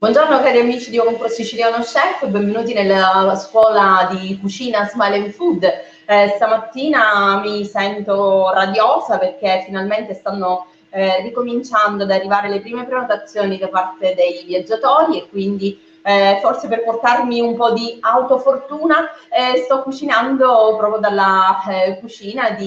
Buongiorno cari amici di Ovunque Siciliano Chef, benvenuti nella scuola di cucina Smile Food. Stamattina mi sento radiosa perché finalmente stanno ricominciando ad arrivare le prime prenotazioni da parte dei viaggiatori e quindi forse per portarmi un po' di autofortuna sto cucinando proprio dalla cucina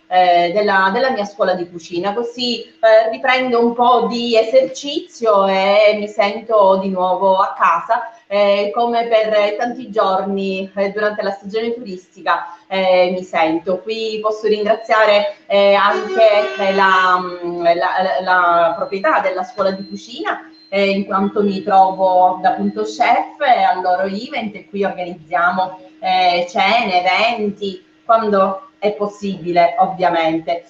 della mia scuola di cucina, così riprendo un po' di esercizio e mi sento di nuovo a casa come per tanti giorni durante la stagione turistica mi sento. Qui posso ringraziare anche la proprietà della scuola di cucina in quanto mi trovo da punto chef al loro event e qui organizziamo cene, eventi, quando è possibile ovviamente.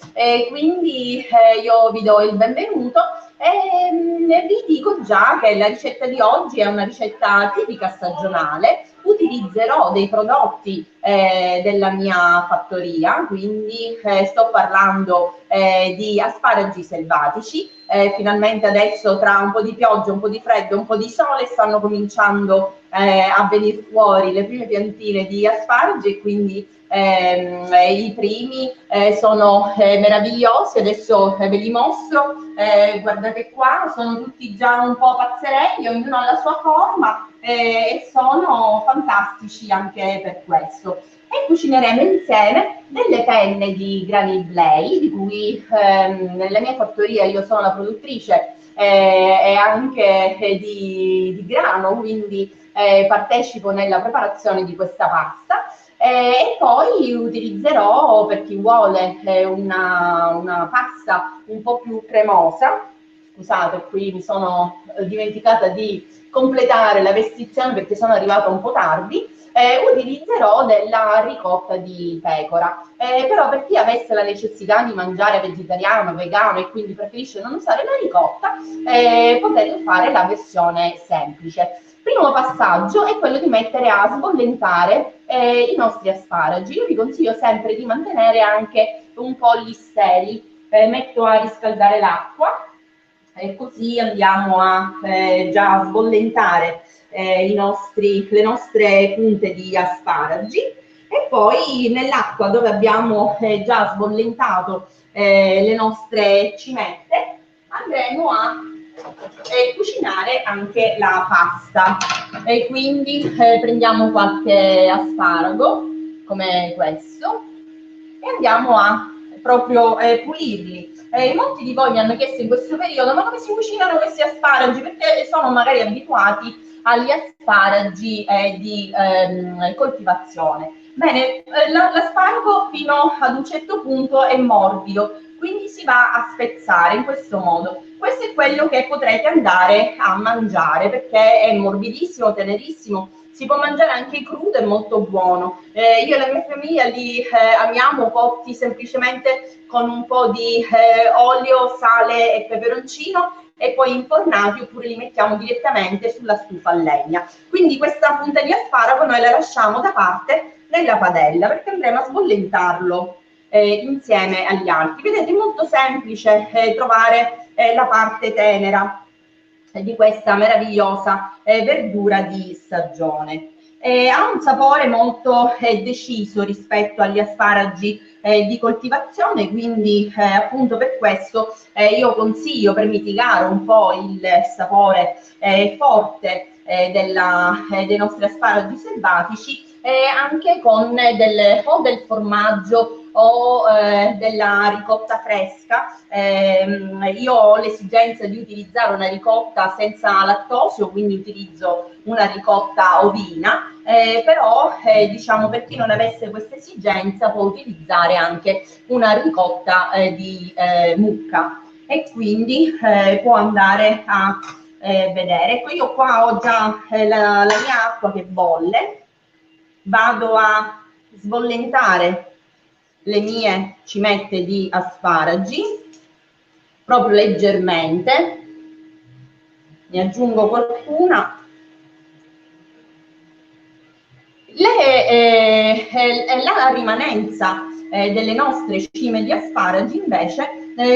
Quindi io vi do il benvenuto e vi dico già che la ricetta di oggi è una ricetta tipica stagionale. Utilizzerò dei prodotti della mia fattoria, quindi sto parlando di asparagi selvatici. Finalmente adesso tra un po' di pioggia, un po' di freddo, un po' di sole stanno cominciando a venire fuori le prime piantine di asparagi e quindi i primi sono meravigliosi. Adesso ve li mostro, guardate qua, sono tutti già un po' pazzerelli, ognuno ha la sua forma e sono fantastici anche per questo. E cucineremo insieme delle penne di Granny Blay, di cui nella mia fattoria io sono la produttrice e anche di grano, quindi partecipo nella preparazione di questa pasta. E poi utilizzerò, per chi vuole, una pasta un po' più cremosa. Scusate, qui mi sono dimenticata di completare la vestizione perché sono arrivata un po' tardi. Utilizzerò della ricotta di pecora, però per chi avesse la necessità di mangiare vegetariano, vegano e quindi preferisce non usare la ricotta, potete fare la versione semplice. Primo passaggio è quello di mettere a sbollentare i nostri asparagi. Io vi consiglio sempre di mantenere anche un po' gli steli. Metto a riscaldare l'acqua e così andiamo a già sbollentare le nostre punte di asparagi e poi nell'acqua dove abbiamo già sbollentato le nostre cimette andremo a cucinare anche la pasta e quindi prendiamo qualche asparago come questo e andiamo a proprio pulirli. Molti di voi mi hanno chiesto in questo periodo ma come si cucinano questi asparagi, perché sono magari abituati agli asparagi di coltivazione. Bene, l'asparago fino ad un certo punto è morbido, quindi si va a spezzare in questo modo. Questo è quello che potrete andare a mangiare perché è morbidissimo, tenerissimo, si può mangiare anche crudo, è molto buono. Io e la mia famiglia li amiamo cotti semplicemente con un po' di olio, sale e peperoncino e poi infornati oppure li mettiamo direttamente sulla stufa a legna. Quindi questa punta di asparago noi la lasciamo da parte nella padella perché andremo a sbollentarlo insieme agli altri. Vedete, è molto semplice trovare la parte tenera di questa meravigliosa verdura di stagione. Ha un sapore molto deciso rispetto agli asparagi di coltivazione, quindi appunto per questo io consiglio, per mitigare un po' il sapore forte dei nostri asparagi selvatici, anche con del formaggio o della ricotta fresca. Io ho l'esigenza di utilizzare una ricotta senza lattosio, quindi utilizzo una ricotta ovina, però diciamo per chi non avesse questa esigenza può utilizzare anche una ricotta di mucca e quindi può andare a vedere. Ecco, io qua ho già la mia acqua che bolle, vado a sbollentare le mie cimette di asparagi proprio leggermente, ne aggiungo qualcuna. La rimanenza delle nostre cime di asparagi invece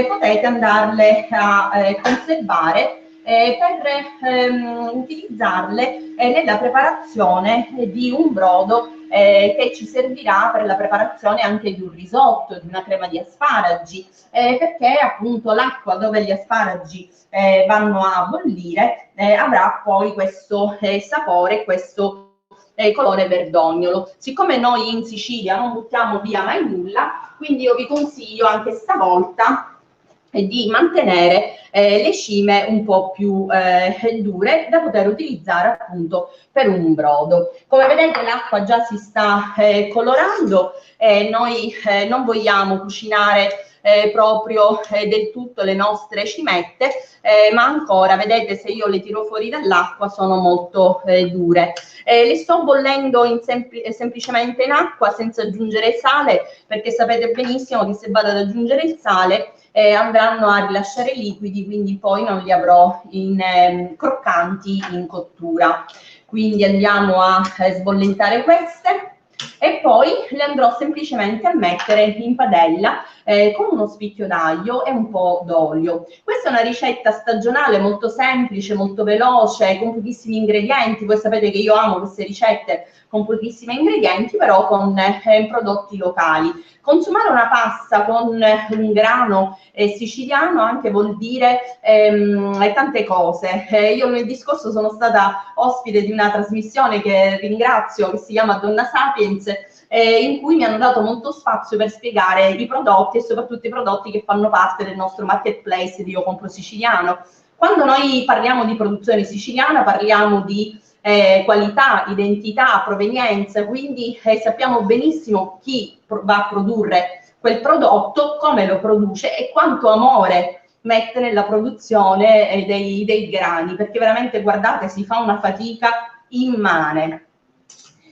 potete andarle a conservare per utilizzarle nella preparazione di un brodo che ci servirà per la preparazione anche di un risotto, di una crema di asparagi, perché appunto l'acqua dove gli asparagi vanno a bollire avrà poi questo sapore, questo colore verdognolo. Siccome noi in Sicilia non buttiamo via mai nulla, quindi io vi consiglio anche stavolta di mantenere le cime un po' più dure da poter utilizzare appunto per un brodo. Come vedete l'acqua già si sta colorando, noi non vogliamo cucinare proprio del tutto le nostre cimette, ma ancora vedete, se io le tiro fuori dall'acqua sono molto dure. Le sto bollendo semplicemente in acqua senza aggiungere sale, perché sapete benissimo che se vado ad aggiungere il sale andranno a rilasciare liquidi, quindi poi non li avrò croccanti in cottura. Quindi andiamo a sbollentare queste e poi le andrò semplicemente a mettere in padella con uno spicchio d'aglio e un po' d'olio. Questa è una ricetta stagionale molto semplice, molto veloce, con pochissimi ingredienti. Voi sapete che io amo queste ricette con pochissimi ingredienti, però con prodotti locali. Consumare una pasta con un grano siciliano anche vuol dire tante cose. Io lunedì scorso sono stata ospite di una trasmissione che ringrazio, che si chiama Donna Sapiens, in cui mi hanno dato molto spazio per spiegare i prodotti e soprattutto i prodotti che fanno parte del nostro marketplace di Io Compro Siciliano. Quando noi parliamo di produzione siciliana parliamo di qualità, identità, provenienza, quindi sappiamo benissimo chi va a produrre quel prodotto, come lo produce e quanto amore mette nella produzione dei grani, perché veramente guardate, si fa una fatica immane.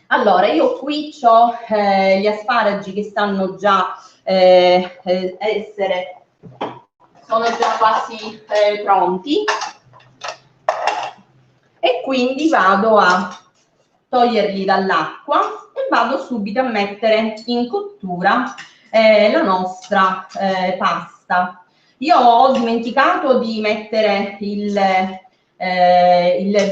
Allora, io qui ho gli asparagi che stanno già sono già quasi pronti, e quindi vado a toglierli dall'acqua e vado subito a mettere in cottura la nostra pasta. Io ho dimenticato di mettere il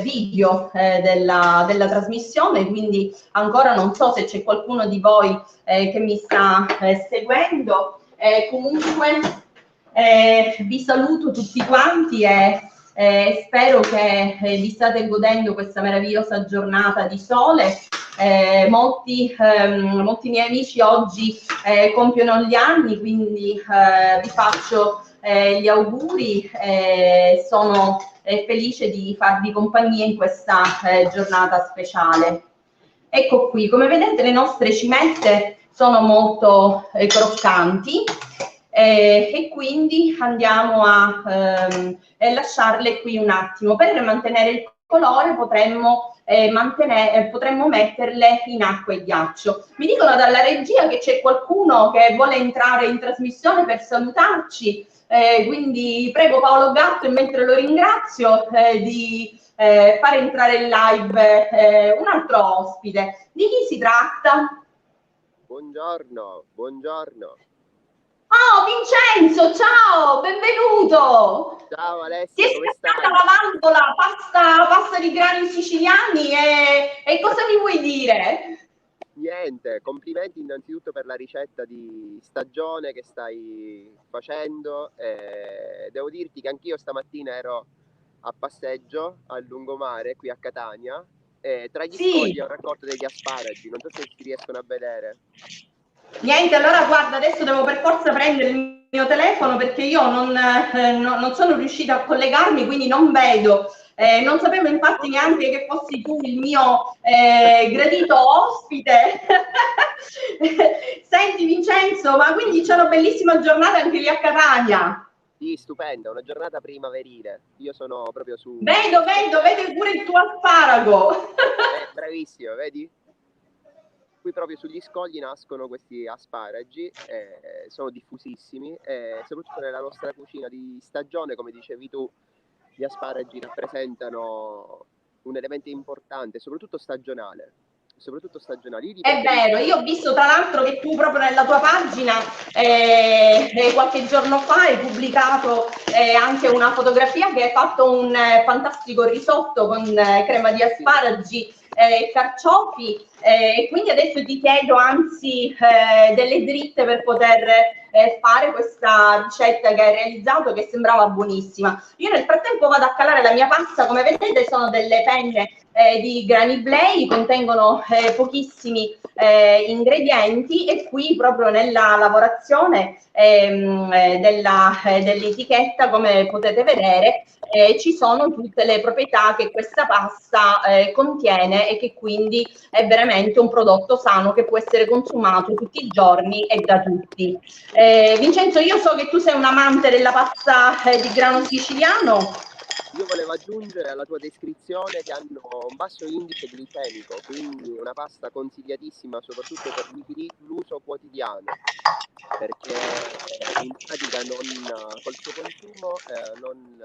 video della trasmissione, quindi ancora non so se c'è qualcuno di voi che mi sta seguendo. Comunque vi saluto tutti quanti e spero che vi state godendo questa meravigliosa giornata di sole. Molti miei amici oggi compiono gli anni, quindi vi faccio gli auguri. Sono felice di farvi compagnia in questa giornata speciale. Ecco qui, come vedete le nostre cimette sono molto croccanti e quindi andiamo a lasciarle qui un attimo. Per mantenere il colore potremmo metterle in acqua e ghiaccio. Mi dicono dalla regia che c'è qualcuno che vuole entrare in trasmissione per salutarci, quindi prego Paolo Gatto, e mentre lo ringrazio di fare entrare in live un altro ospite. Di chi si tratta? Buongiorno, buongiorno. Oh, Vincenzo, ciao, benvenuto. Ciao Alessia, come stai? Ti è stata lavando la pasta di grani siciliani e cosa mi vuoi dire? Niente, complimenti innanzitutto per la ricetta di stagione che stai facendo. Devo dirti che anch'io stamattina ero a passeggio a lungomare qui a Catania e tra gli scogli ho raccolto degli asparagi, non so se si riescono a vedere. Niente, allora guarda, adesso devo per forza prendere il mio telefono perché io non sono riuscita a collegarmi, quindi non vedo. Non sapevo infatti neanche che fossi tu il mio gradito ospite. Senti Vincenzo, ma quindi c'è una bellissima giornata anche lì a Catania? Sì, stupenda, una giornata primaverile. Io sono proprio su... Vedo pure il tuo asparago. Bravissimo, vedi? Qui proprio sugli scogli nascono questi asparagi, sono diffusissimi e soprattutto nella nostra cucina di stagione, come dicevi tu, gli asparagi rappresentano un elemento importante, soprattutto stagionale. soprattutto stagionali. È vero, io ho visto tra l'altro che tu proprio nella tua pagina qualche giorno fa hai pubblicato anche una fotografia che hai fatto un fantastico risotto con crema di asparagi e carciofi, e quindi adesso ti chiedo anzi delle dritte per poter fare questa ricetta che hai realizzato, che sembrava buonissima. Io nel frattempo vado a calare la mia pasta. Come vedete sono delle penne di grani Blei, contengono pochissimi ingredienti, e qui proprio nella lavorazione dell'etichetta, come potete vedere, ci sono tutte le proprietà che questa pasta contiene, e che quindi è veramente un prodotto sano che può essere consumato tutti i giorni e da tutti. Vincenzo, io so che tu sei un amante della pasta di grano siciliano. Io volevo aggiungere alla tua descrizione che hanno un basso indice glicemico, quindi una pasta consigliatissima soprattutto per l'uso quotidiano, perché in pratica col suo consumo non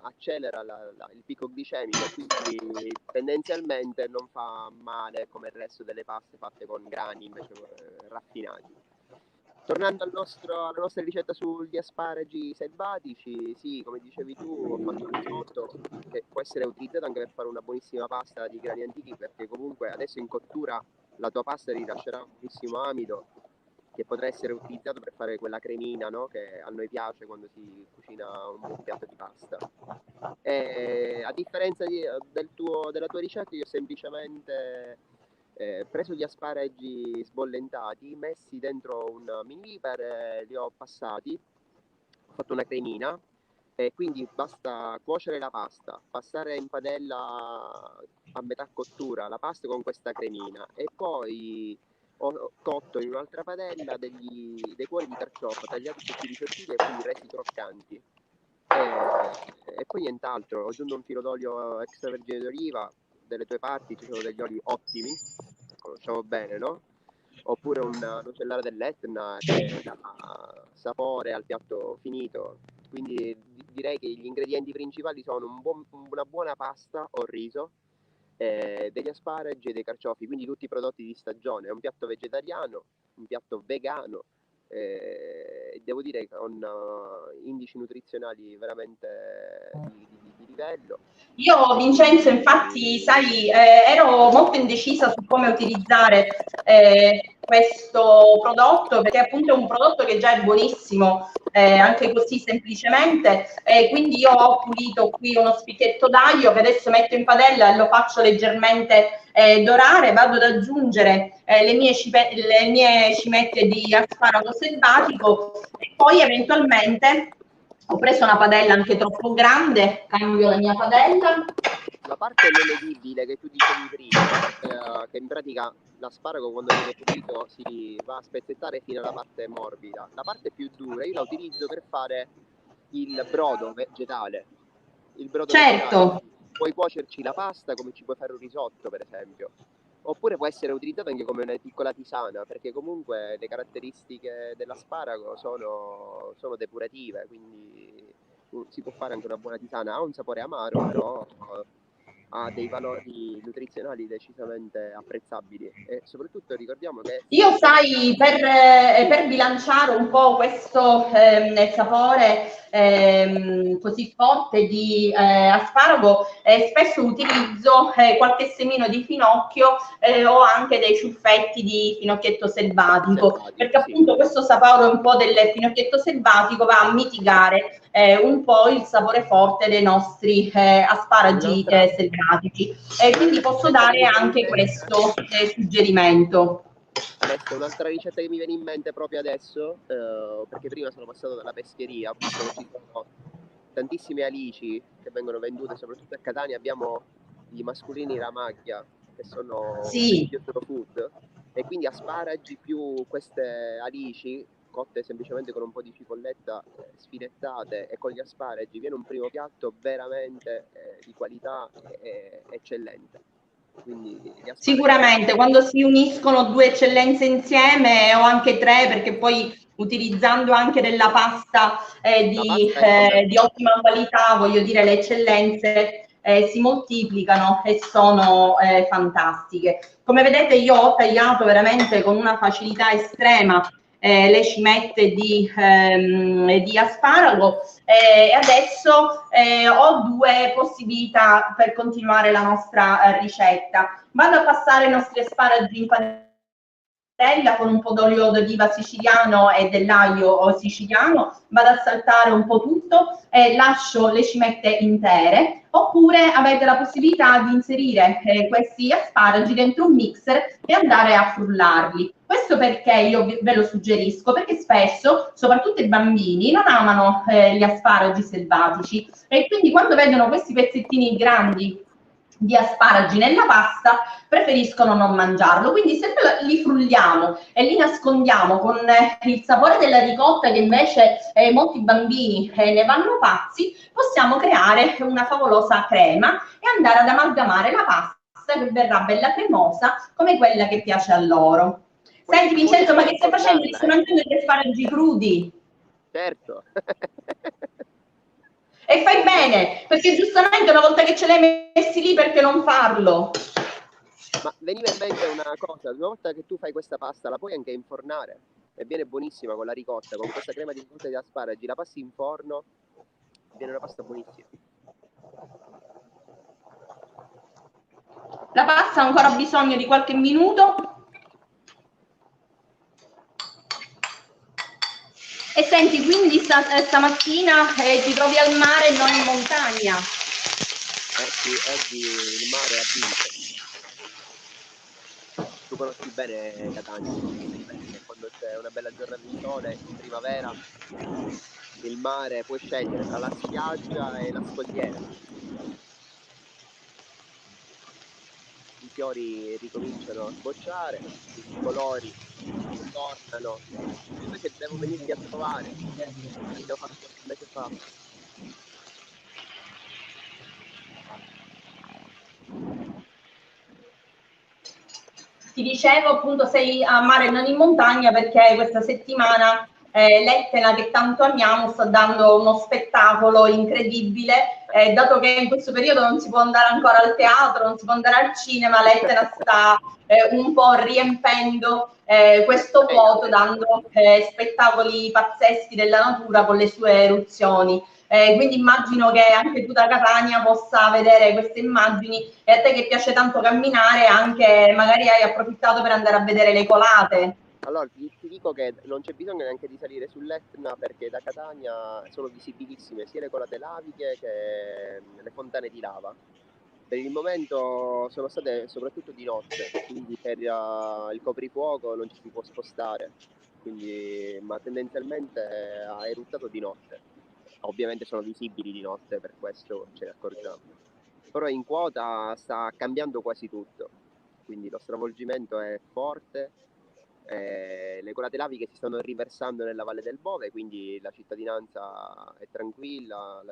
accelera il picco glicemico, quindi tendenzialmente non fa male come il resto delle paste fatte con grani invece raffinati. Tornando alla nostra ricetta sugli asparagi selvatici, sì, come dicevi tu, ho fatto un risotto che può essere utilizzato anche per fare una buonissima pasta di grani antichi, perché comunque adesso in cottura la tua pasta rilascerà un buonissimo amido che potrà essere utilizzato per fare quella cremina, no? Che a noi piace quando si cucina un buon piatto di pasta. A differenza della tua ricetta, io ho semplicemente preso gli asparagi sbollentati, messi dentro un mini viper, li ho passati, ho fatto una cremina, e quindi basta cuocere la pasta, passare in padella a metà cottura la pasta con questa cremina, e poi ho cotto in un'altra padella dei cuori di carciofo tagliati sottili sottili e quindi resi croccanti. E poi nient'altro, ho aggiunto un filo d'olio extravergine d'oliva. Delle tue parti ci sono degli oli ottimi, conosciamo bene, no? Oppure una nocellare dell'Etna che dà sapore al piatto finito. Quindi direi che gli ingredienti principali sono una buona pasta o riso, degli asparagi e dei carciofi, quindi tutti i prodotti di stagione. È un piatto vegetariano, un piatto vegano, devo dire con indici nutrizionali veramente di livello. Io, Vincenzo, infatti, sai, ero molto indecisa su come utilizzare questo prodotto, perché appunto è un prodotto che già è buonissimo, anche così semplicemente, quindi io ho pulito qui uno spicchietto d'aglio che adesso metto in padella e lo faccio leggermente dorare. Vado ad aggiungere le mie cimette di asparago selvatico, e poi eventualmente ho preso una padella anche troppo grande, cambio la mia padella. La parte non edibile che tu dicevi prima, che in pratica l'asparago quando viene pulito si va a spezzettare fino alla parte morbida. La parte più dura io la utilizzo per fare il brodo vegetale. Il brodo vegetale. Puoi cuocerci la pasta come ci puoi fare un risotto, per esempio. Oppure può essere utilizzato anche come una piccola tisana, perché comunque le caratteristiche dell'asparago sono depurative, quindi si può fare anche una buona tisana. Ha un sapore amaro, però ha dei valori nutrizionali decisamente apprezzabili, e soprattutto ricordiamo che io, sai, per bilanciare un po' questo sapore così forte di asparago, spesso utilizzo qualche semino di finocchio o anche dei ciuffetti di finocchietto selvatico, perché appunto questo sapore un po' del finocchietto selvatico va a mitigare un po' il sapore forte dei nostri asparagi selvatici, e quindi posso dare anche questo suggerimento. Adesso un'altra ricetta che mi viene in mente proprio adesso, perché prima sono passato dalla pescheria, ho visto che ci sono tantissime alici che vengono vendute, soprattutto a Catania abbiamo i masculini Ramaglia, che sono food, e quindi asparagi più queste alici cotte semplicemente con un po' di cipolletta sfilettate, e con gli asparagi viene un primo piatto veramente di qualità eccellente. Quindi sicuramente quando si uniscono due eccellenze insieme, o anche tre, perché poi utilizzando anche della pasta di ottima qualità, voglio dire, le eccellenze si moltiplicano e sono fantastiche. Come vedete io ho tagliato veramente con una facilità estrema le cimette di asparago e adesso ho due possibilità per continuare la nostra ricetta. Vado a passare i nostri asparagi in padella con un po' d'olio d'oliva siciliano e dell'aglio siciliano, vado a saltare un po' tutto e lascio le cimette intere, oppure avete la possibilità di inserire questi asparagi dentro un mixer e andare a frullarli. Questo perché io ve lo suggerisco, perché spesso, soprattutto i bambini, non amano gli asparagi selvatici e quindi quando vedono questi pezzettini grandi di asparagi nella pasta preferiscono non mangiarlo, quindi se li frulliamo e li nascondiamo con il sapore della ricotta che invece molti bambini ne vanno pazzi, possiamo creare una favolosa crema e andare ad amalgamare la pasta che verrà bella cremosa come quella che piace a loro. Senti Vincenzo, ma che stai facendo? Ti stai mangiando gli asparagi crudi? Certo. E fai bene, perché giustamente una volta che ce l'hai messi lì, perché non farlo? Ma veniva in mente una cosa, una volta che tu fai questa pasta la puoi anche infornare e viene buonissima con la ricotta, con questa crema di ricotta di asparagi, la passi in forno, viene una pasta buonissima. La pasta ha ancora bisogno di qualche minuto. E senti, quindi stamattina ti trovi al mare e non in montagna? Sì, oggi il mare ha vinto. Tu conosci bene Catania, quando c'è una bella giornata di sole, in primavera, il mare puoi scegliere tra la spiaggia e la scogliera. I fiori ricominciano a sbocciare, i colori tornano, invece devo venirti a trovare, l'ho fatto un mese fa. Ti dicevo appunto sei a mare e non in montagna perché questa settimana l'Etna che tanto amiamo sta dando uno spettacolo incredibile, dato che in questo periodo non si può andare ancora al teatro, non si può andare al cinema, l'Etna sta un po' riempendo questo vuoto dando spettacoli pazzeschi della natura con le sue eruzioni. Quindi immagino che anche tu da Catania possa vedere queste immagini e a te che piace tanto camminare anche magari hai approfittato per andare a vedere le colate. Allora ti dico che non c'è bisogno neanche di salire sull'Etna perché da Catania sono visibilissime sia le colate laviche che le fontane di lava. Per il momento sono state soprattutto di notte, quindi per il coprifuoco non ci si può spostare, quindi, ma tendenzialmente ha eruttato di notte. Ovviamente sono visibili di notte, per questo ce ne accorgiamo. Però in quota sta cambiando quasi tutto, quindi lo stravolgimento è forte, le colate laviche si stanno riversando nella Valle del Bove, quindi la cittadinanza è tranquilla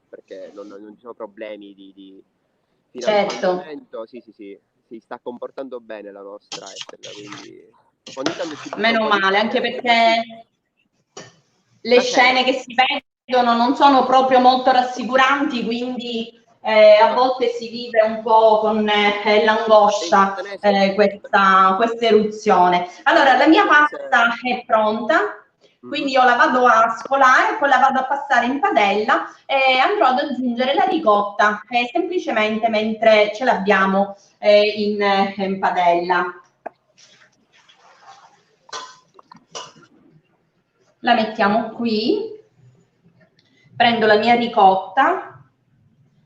perché non ci sono problemi di finanziamento. Certo. Sì, si sta comportando bene la nostra Etna, quindi ogni tanto ci meno male, anche perché le scene che si vedono non sono proprio molto rassicuranti, quindi a volte si vive un po' con l'angoscia questa eruzione. Allora, la mia pasta è pronta, quindi io la vado a scolare, poi la vado a passare in padella e andrò ad aggiungere la ricotta semplicemente mentre ce l'abbiamo in padella. La mettiamo qui, prendo la mia ricotta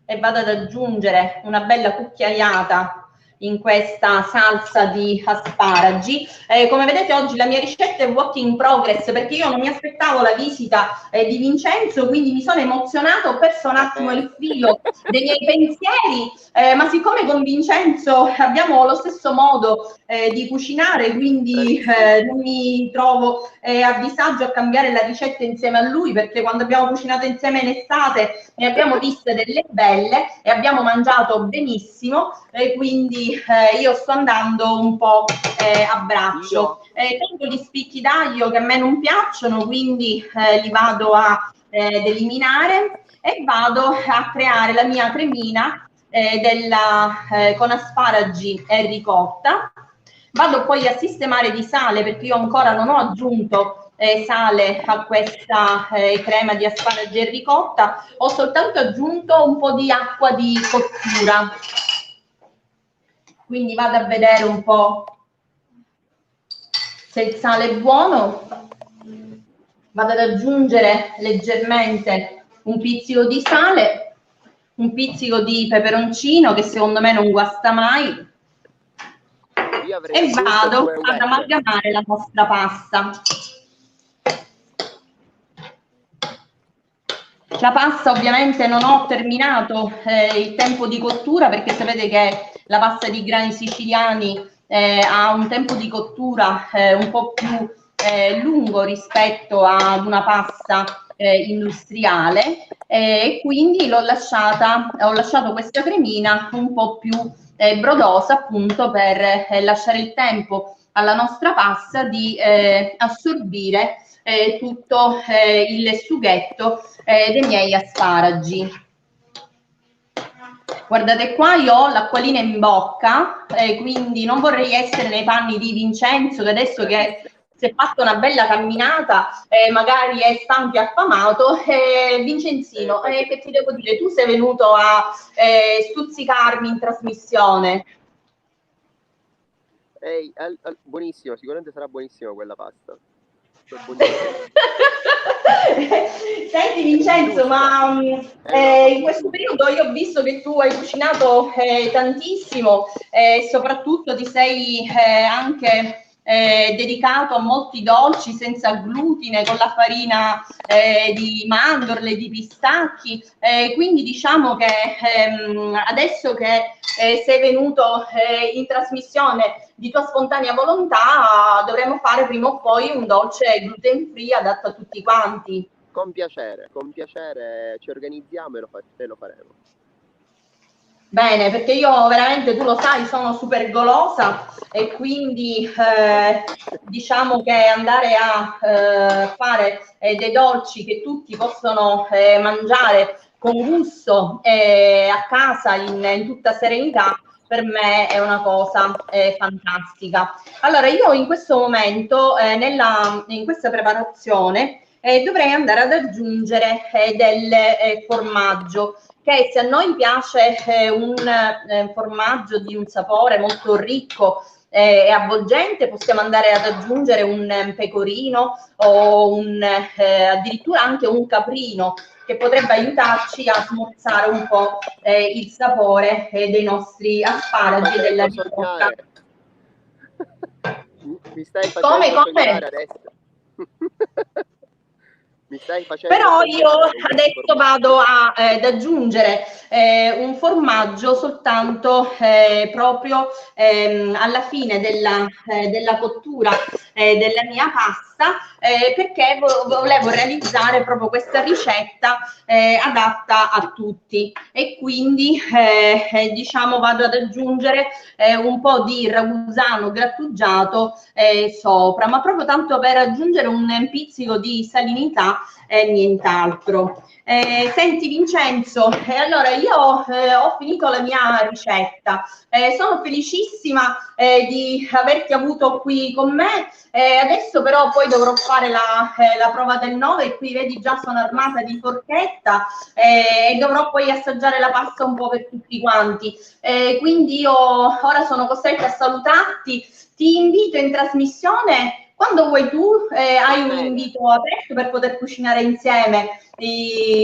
e vado ad aggiungere una bella cucchiaiata in questa salsa di asparagi. Come vedete oggi la mia ricetta è work in progress perché io non mi aspettavo la visita di Vincenzo, quindi mi sono emozionata, ho perso un attimo il filo dei miei pensieri, ma siccome con Vincenzo abbiamo lo stesso modo di cucinare, quindi non mi trovo a disagio a cambiare la ricetta insieme a lui, perché quando abbiamo cucinato insieme in estate ne abbiamo viste delle belle e abbiamo mangiato benissimo, quindi io sto andando un po' a braccio. Tengo gli spicchi d'aglio che a me non piacciono, quindi li vado ad eliminare e vado a creare la mia cremina con asparagi e ricotta. Vado poi a sistemare di sale, perché io ancora non ho aggiunto sale a questa crema di asparagi e ricotta, ho soltanto aggiunto un po' di acqua di cottura. Quindi vado a vedere un po' se il sale è buono. Vado ad aggiungere leggermente un pizzico di sale, un pizzico di peperoncino, che secondo me non guasta mai, e vado ad amalgamare la nostra pasta. La pasta ovviamente non ho terminato il tempo di cottura, perché sapete che la pasta di grani siciliani ha un tempo di cottura un po' più lungo rispetto ad una pasta industriale, e quindi ho lasciato questa cremina un po' più brodosa, appunto per lasciare il tempo alla nostra pasta di assorbire tutto il sughetto dei miei asparagi. Guardate qua, io ho l'acquolina in bocca, quindi non vorrei essere nei panni di Vincenzo, che adesso che si è fatto una bella camminata, magari è stanco e affamato. Vincenzino, che ti devo dire, tu sei venuto a stuzzicarmi in trasmissione. Buonissimo, sicuramente sarà buonissima quella pasta. Senti Vincenzo, ma in questo periodo io ho visto che tu hai cucinato tantissimo, e soprattutto ti sei anche dedicato a molti dolci senza glutine, con la farina di mandorle, di pistacchi, quindi diciamo che adesso che sei venuto in trasmissione di tua spontanea volontà, dovremo fare prima o poi un dolce gluten free adatto a tutti quanti. Con piacere ci organizziamo e lo faremo. Bene, perché io veramente, tu lo sai, sono super golosa, e quindi diciamo che andare a fare dei dolci che tutti possono mangiare con gusto a casa in tutta serenità, per me è una cosa fantastica. Allora, io in questo momento, in questa preparazione, dovrei andare ad aggiungere del formaggio, che se a noi piace un formaggio di un sapore molto ricco e avvolgente, possiamo andare ad aggiungere un pecorino o addirittura anche un caprino, che potrebbe aiutarci a smorzare un po' il sapore dei nostri asparagi e della ricotta. Mi stai facendo sognare adesso. Mi stai facendo Però io adesso vado ad aggiungere un formaggio soltanto proprio alla fine della cottura della mia pasta, perché volevo realizzare proprio questa ricetta adatta a tutti, e quindi diciamo vado ad aggiungere un po' di ragusano grattugiato sopra, ma proprio tanto per aggiungere un pizzico di salinità e nient'altro. Senti Vincenzo, allora io ho finito la mia ricetta, sono felicissima di averti avuto qui con me, adesso però poi dovrò fare la prova del 9, e qui vedi già sono armata di forchetta, e dovrò poi assaggiare la pasta un po' per tutti quanti, quindi io ora sono costretta a salutarti, ti invito in trasmissione quando vuoi tu, hai un invito aperto per poter cucinare insieme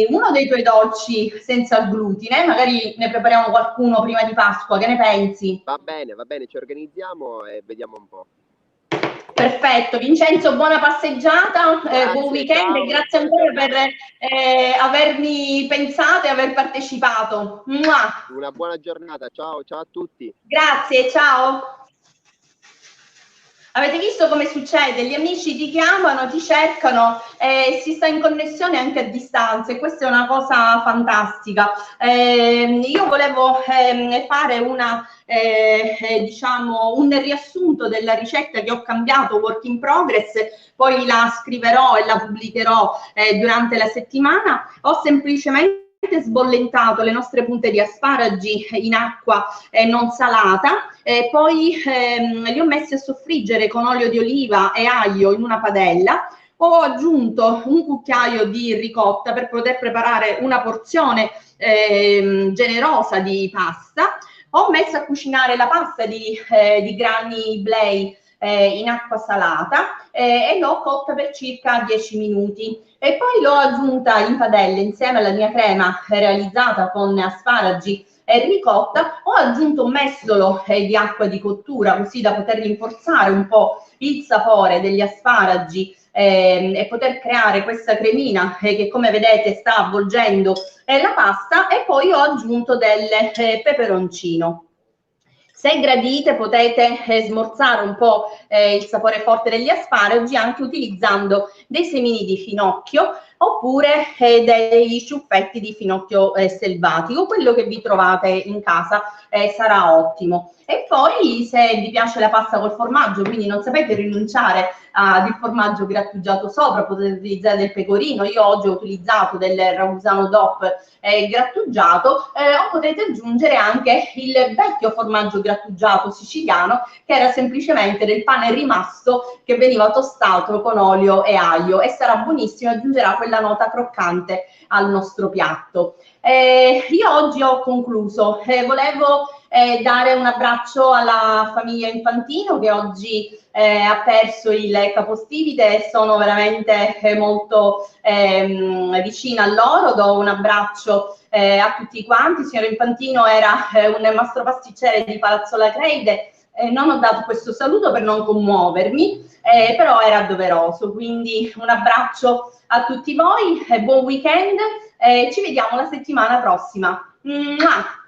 uno dei tuoi dolci senza glutine, magari ne prepariamo qualcuno prima di Pasqua, che ne pensi? Va bene, ci organizziamo e vediamo un po'. Perfetto, Vincenzo, buona passeggiata, buon weekend, ciao, e grazie ancora per avermi pensato e aver partecipato. Mua. Una buona giornata, ciao a tutti. Grazie, ciao. Avete visto come succede? Gli amici ti chiamano, ti cercano, si sta in connessione anche a distanza, e questa è una cosa fantastica. Io volevo fare diciamo un riassunto della ricetta che ho cambiato, work in progress, poi la scriverò e la pubblicherò durante la settimana. Ho semplicemente sbollentato le nostre punte di asparagi in acqua non salata, poi li ho messi a soffriggere con olio di oliva e aglio in una padella. Ho aggiunto un cucchiaio di ricotta per poter preparare una porzione generosa di pasta. Ho messo a cucinare la pasta di grani Blay in acqua salata e l'ho cotta per circa 10 minuti e poi l'ho aggiunta in padella insieme alla mia crema realizzata con asparagi e ricotta. Ho aggiunto un mestolo di acqua di cottura così da poter rinforzare un po' il sapore degli asparagi e poter creare questa cremina che come vedete sta avvolgendo la pasta, e poi ho aggiunto del peperoncino. Se gradite potete smorzare un po' il sapore forte degli asparagi anche utilizzando dei semini di finocchio oppure dei ciuffetti di finocchio selvatico, quello che vi trovate in casa sarà ottimo. E poi se vi piace la pasta col formaggio, quindi non sapete rinunciare al formaggio grattugiato sopra, potete utilizzare del pecorino. Io oggi ho utilizzato del Ragusano DOP grattugiato, o potete aggiungere anche il vecchio formaggio grattugiato siciliano, che era semplicemente del pane rimasto che veniva tostato con olio e aglio, e sarà buonissimo, aggiungerà quella nota croccante al nostro piatto. Io oggi ho concluso, volevo dare un abbraccio alla famiglia Infantino che oggi ha perso il capostipite e sono veramente molto vicina a loro. Do un abbraccio a tutti quanti. Il signor Infantino era un mastro pasticcere di Palazzo Lacreide. Non ho dato questo saluto per non commuovermi, però era doveroso, quindi un abbraccio a tutti voi, buon weekend, ci vediamo la settimana prossima. Mua!